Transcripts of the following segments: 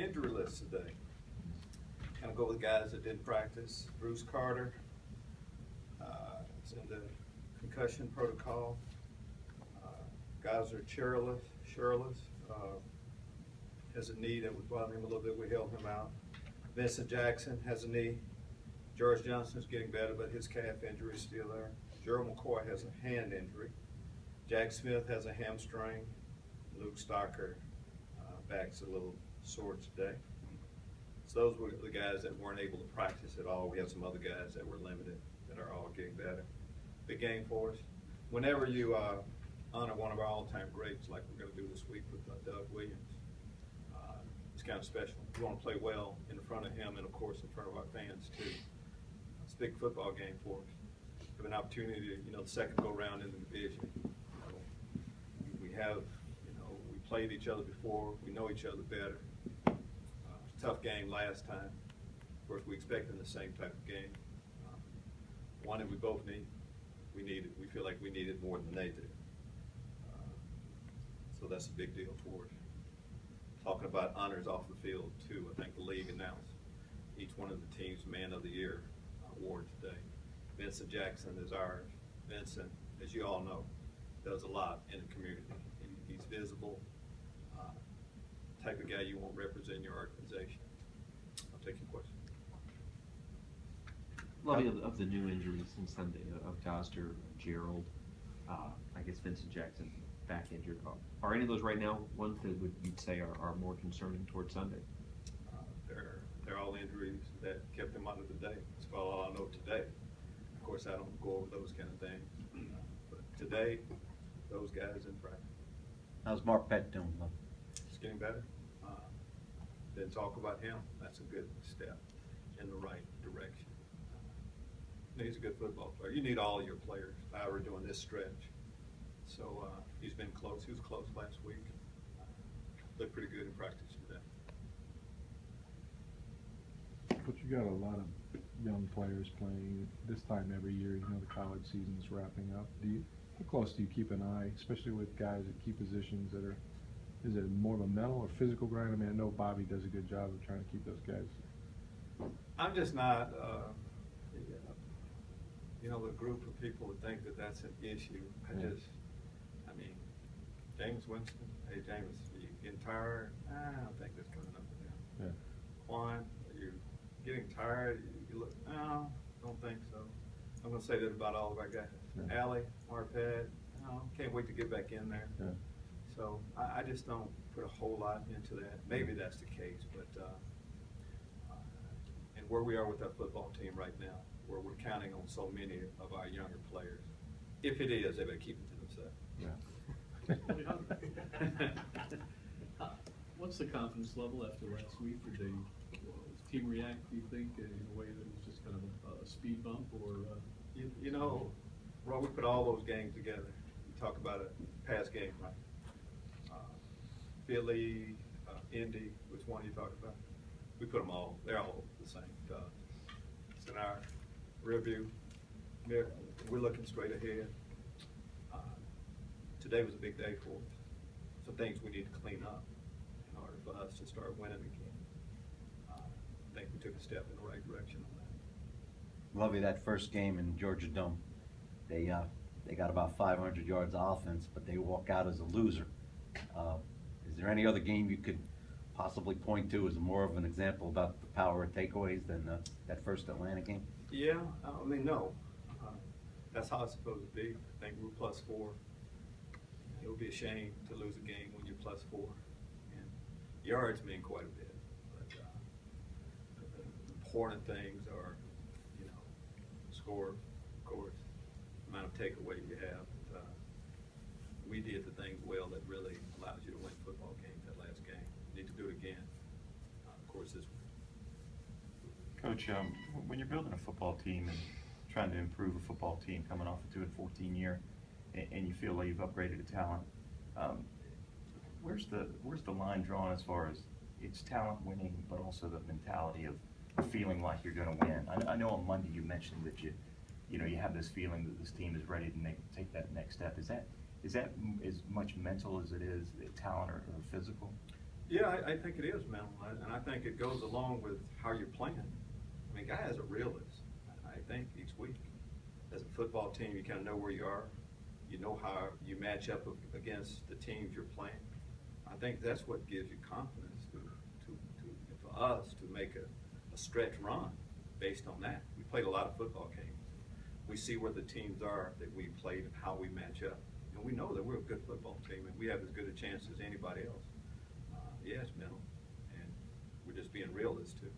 injury list today. Kind of go with guys that didn't practice. Bruce Carter is in the concussion protocol. Guys are Shirless has a knee that was bothering him a little bit. We held him out. Vincent Jackson has a knee. George Johnson's getting better, but his calf injury is still there. Gerald McCoy has a hand injury. Jack Smith has a hamstring. Luke Stocker back's a little sore today. So those were the guys that weren't able to practice at all. We have some other guys that were limited that are all getting better. Big game for us. Whenever you honor one of our all-time greats, like we're going to do this week with Doug Williams, it's kind of special. We want to play well in front of him and, of course, in front of our fans, too. It's a big football game for us. We have an opportunity to, the second go-round in the division. We have, we played each other before. We know each other better. Tough game last time. Of course, we expected the same type of game. One that we both need. We feel like we need it more than they do. So that's a big deal for us. Talking about honors off the field, too, I think the league announced each one of the team's Man of the Year award today. Vincent Jackson is ours. Vincent, as you all know, does a lot in the community. He's visible, type of guy you want represent your organization. I'll take your question. Lovie, of the new injuries since Sunday, of Gosder, Gerald, I guess Vincent Jackson back injured. Are any of those right now ones that you'd say are more concerning towards Sunday? They're all injuries that kept them out of the day. That's all I know today. Of course, I don't go over those kind of things. But today, those guys in practice. How's Mark Pett doing? He's getting better. Didn't talk about him. That's a good step in the right direction. He's a good football player. You need all your players. We're doing this stretch. So he's been close. He was close last week. Looked pretty good in practice today. But you got a lot of young players playing this time every year. The college season's wrapping up. How close do you keep an eye, especially with guys at key positions that are? Is it more of a mental or physical grind? I mean, I know Bobby does a good job of trying to keep those guys. I'm just not, the group of people that think that that's an issue. I mean, James Winston, hey, James, are you getting tired? I don't think that's coming up with him. Yeah. Quan, are you getting tired? You look, no, don't think so. I'm going to say that about all of our guys. Yeah. Allie, Marpet, can't wait to get back in there. Yeah. So I just don't put a whole lot into that. Maybe that's the case, but and where we are with that football team right now, where we're counting on so many of our younger players, if it is, they better keep it to themselves. Yeah. What's the confidence level after last week? Did the team react, do you think, in a way that was just kind of a speed bump, or? Well, we put all those games together. You talk about a past game, right? Philly, Indy, which one are you talking about? We put them all. They're all the same. It's in our review. We're looking straight ahead. Today was a big day for us. Some things we need to clean up in order for us to start winning again. I think we took a step in the right direction on that. Lovie, that first game in Georgia Dome, they got about 500 yards of offense, but they walk out as a loser. Is there any other game you could possibly point to as more of an example about the power of takeaways than that first Atlanta game? Yeah, I mean, no. That's how it's supposed to be. I think we're +4. It would be a shame to lose a game when you're +4. And yards mean quite a bit. But the important things are, score, of course, the amount of takeaway you have. We did the things well that really allows you to win football games that last game. You need to do it again, of course, this week. Coach, when you're building a football team and trying to improve a football team coming off a 2-14 year, and you feel like you've upgraded the talent, where's the line drawn as far as it's talent winning, but also the mentality of feeling like you're going to win? I know on Monday you mentioned that you have this feeling that this team is ready to take that next step. Is that as much mental as it is talent or physical? Yeah, I think it is mental, and I think it goes along with how you're playing. I mean, guys are realists. I think each week, as a football team, you kind of know where you are. You know how you match up against the teams you're playing. I think that's what gives you confidence for us to make a stretch run based on that. We played a lot of football games. We see where the teams are that we played and how we match up. And we know that we're a good football team and we have as good a chance as anybody else. Yeah, it's mental, and we're just being realists too.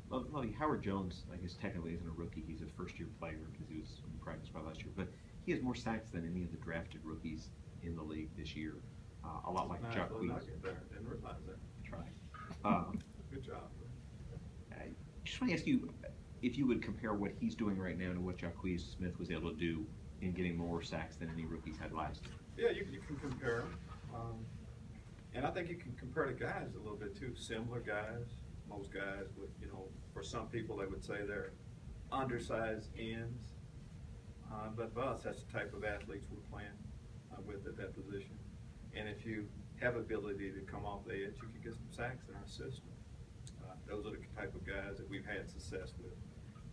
Lovie, Howard Jones, I guess technically isn't a rookie. He's a first-year player because he was in practice by last year. But he has more sacks than any of the drafted rookies in the league this year. A lot like Jacques. Didn't realize that. Try. Good job. I just want to ask you if you would compare what he's doing right now to what Jacques Smith was able to do in getting more sacks than any rookies had last year. Yeah, you can compare them. And I think you can compare the guys a little bit too. Similar guys. Most guys would, for some people they would say they're undersized ends. But for us, that's the type of athletes we're playing with at that position. And if you have ability to come off the edge, you can get some sacks in our system. Those are the type of guys that we've had success with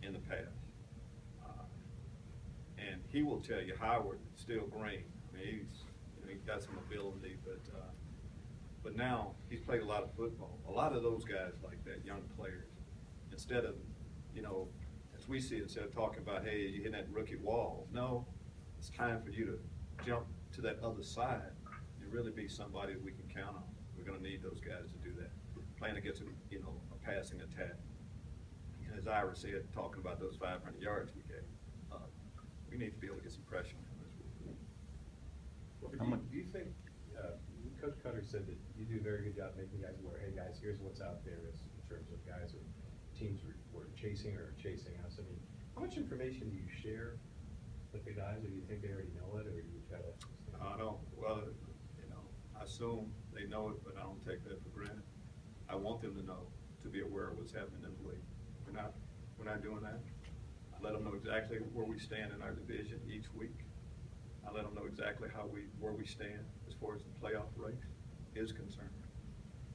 in the past. And he will tell you, Howard, still green. I mean, he's got some ability, but now he's played a lot of football. A lot of those guys like that, young players, instead of, as we see it, instead of talking about, hey, you're hitting that rookie wall. No, it's time for you to jump to that other side and really be somebody that we can count on. We're going to need those guys to do that. Playing against a passing attack. And as Ira said, talking about those 500 yards we gave, we need to be able to get some pressure on him this week. Well, do you think, Coach Cutter said that you do a very good job making guys aware, hey guys, here's what's out there in terms of guys or teams were chasing us. I mean, how much information do you share with the guys, or do you think they already know it, or do you try to? I don't. Well, I assume they know it, but I don't take that for granted. I want them to know, to be aware of what's happening in the league. We're not doing that. I let them know exactly where we stand in our division each week. I let them know exactly where we stand as far as the playoff race is concerned.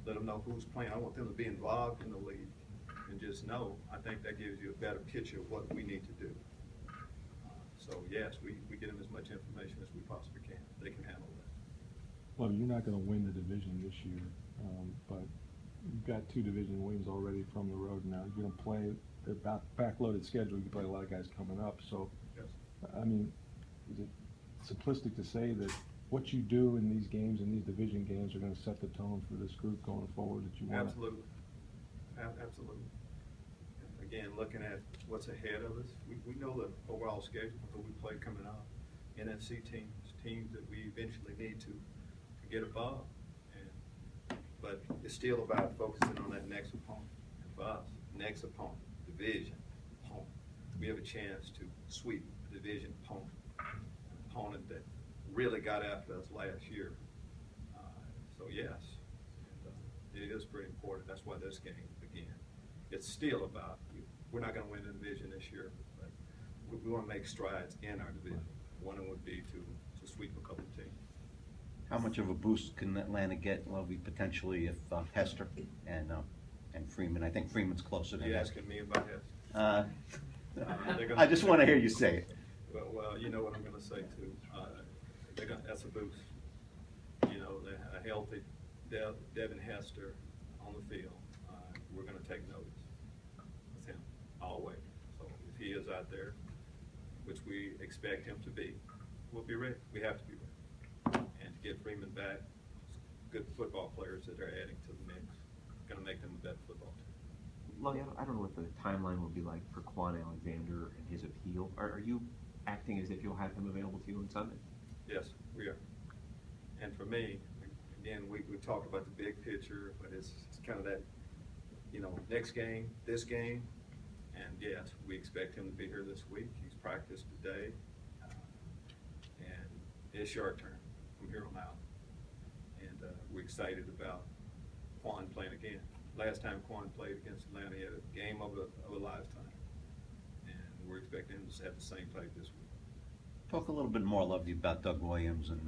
Let them know who's playing. I want them to be involved in the league and just know. I think that gives you a better picture of what we need to do. So yes, we get them as much information as we possibly can. They can handle that. Well, you're not going to win the division this year, but you've got 2 division wins already from the road now. You're going to play their backloaded schedule. You play a lot of guys coming up. So, Yes. I mean, is it simplistic to say that what you do in these games and these division games are going to set the tone for this group going forward that you want? Absolutely. Absolutely. Again, looking at what's ahead of us, we know the overall schedule that we play coming up. NFC teams that we eventually need to get above. But it's still about focusing on that next opponent. And for us, next opponent, division opponent. We have a chance to sweep a division opponent, an opponent that really got after us last year. So yes, it is pretty important. That's why this game, again, it's still about, we're not going to win the division this year, but we want to make strides in our division. One of them would be to sweep a couple of teams. How much of a boost can Atlanta get, Lovie, potentially, if Hester and Freeman? I think Freeman's closer than You Hester. asking me about Hester? I just want to hear you say it. Well, you know what I'm going to say too. That's a boost. A healthy Devin Hester on the field. We're going to take notice with him always. So if he is out there, which we expect him to be, we'll be ready. We have to be ready. And to get Freeman back, good football players that they're adding to the mix, going to make them a better football team. Lovie, I don't know what the timeline will be like for Quan Alexander and his appeal. Are you acting as if you'll have him available to you on Sunday? Yes, we are. And for me, again, we talked about the big picture, but it's kind of that, next game, this game, and yes, we expect him to be here this week. He's practiced today, and it's your turn from here on out. And we're excited about Quan playing again. Last time Quan played against Atlanta, he had a game of a lifetime, and we're expecting him to have the same type this week. Talk a little bit more, Lovie, about Doug Williams and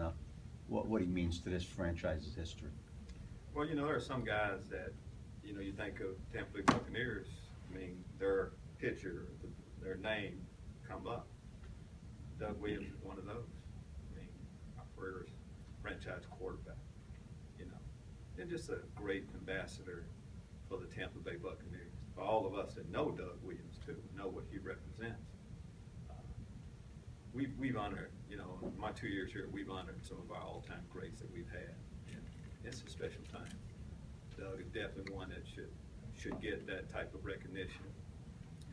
what he means to this franchise's history. Well, you know, there are some guys that, you know, you think of Tampa Bay Buccaneers, I mean, their pitcher, their name come up. Doug Williams is one of those. I mean, our first franchise quarterback, you know, and just a great ambassador for the Tampa Bay Buccaneers. For all of us that know Doug Williams too, know what he represents. We've honored, you know, in my 2 years here, we've honored some of our all-time greats that we've had. And it's a special time. Doug is definitely one that should get that type of recognition.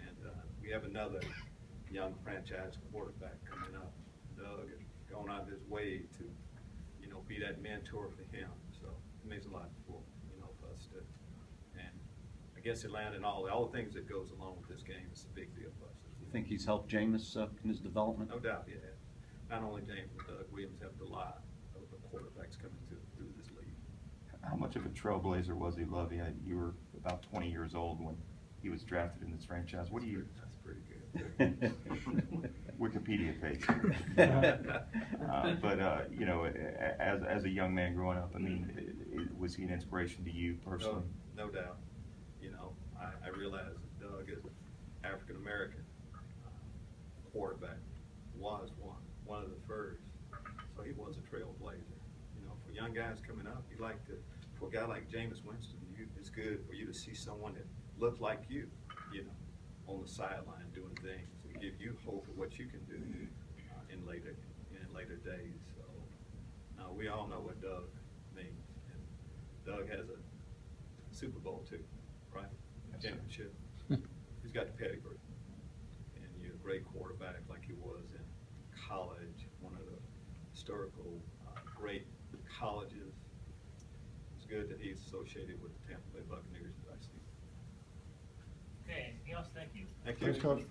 And we have another young franchise quarterback coming up. Doug is going out of his way to, you know, be that mentor for him. So it means a lot for, you know, for us to, and I guess Atlanta and all the things that goes along with this game is a big deal for us. You think he's helped Jameis in his development? No doubt he has. Not only James, but Doug Williams have a lot of the quarterbacks coming through this league. How much of a trailblazer was he, Lovie? You were about 20 years old when he was drafted in this franchise. What do you? That's pretty good. Wikipedia page. But you know, as a young man growing up, I mean, was he an inspiration to you personally? No doubt. You know, I realize that Doug is African American quarterback, was one of the first, so he was a trailblazer. You know, for young guys coming up, for a guy like Jameis Winston, it's good for you to see someone that looked like you know, on the sideline doing things and give you hope of what you can do in later days. So now we all know what Doug means, and Doug has a Super Bowl too, right? Championship. He's got the pedigree, and you're a great quarterback like he was in college, one of the historical great colleges. It's good that he's associated with the Tampa Bay Buccaneers, as I see. Okay, anything else? Thank you. Thank you. Thanks, Coach.